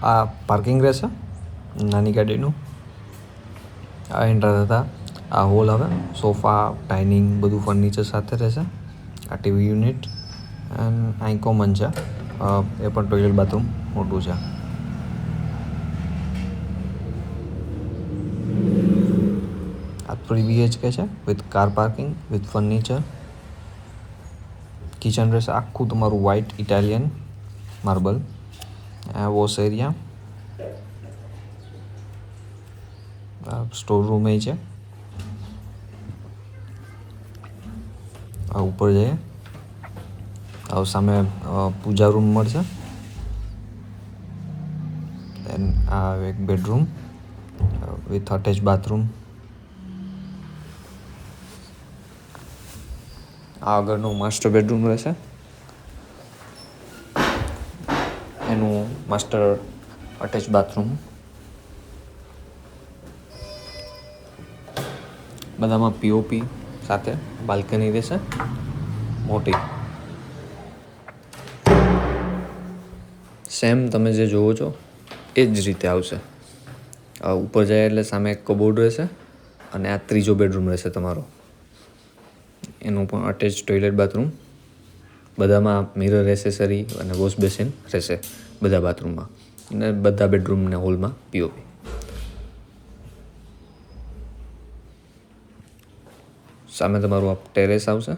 આ પાર્કિંગ રહેશે નાની ગાડીનું. આ એન્ટર થતા આ હોલ આવે, સોફા, ડાઇનિંગ બધું ફર્નિચર સાથે રહેશે. આ ટીવી યુનિટ એન્ડ અહીં કોમન છે, એ પણ ટોયલેટ બાથરૂમ મોટું છે. આ 3 BHK છે with car parking with furniture. Kitchen રહેશે આખું તમારું white Italian marble. Wash area, store room એ છે. આ ઉપર જઈએ સામે પૂજા રૂમ મળશે. દેન આ એક બેડરૂમ વિથ અટેચ બાથરૂમ. આ આગળનું માસ્ટર બેડરૂમ રહેશે, એનું માસ્ટર અટેચ બાથરૂમ. બધામાં પીઓપી સાથે બાલ્કની રહેશે મોટી. સેમ તમે જે જોવો છો એ જ રીતે આવશે. ઉપર જાય એટલે સામે એક કબોર્ડ રહેશે અને આ ત્રીજો બેડરૂમ રહેશે તમારો. એનું પણ અટેચ ટોયલેટ બાથરૂમ. બધામાં મિરર એસેસરી અને વોશ બેસિન રહેશે બધા બાથરૂમમાં, અને બધા બેડરૂમ ને હોલમાં પીઓપી. સામે તમારું ટેરેસ આવશે.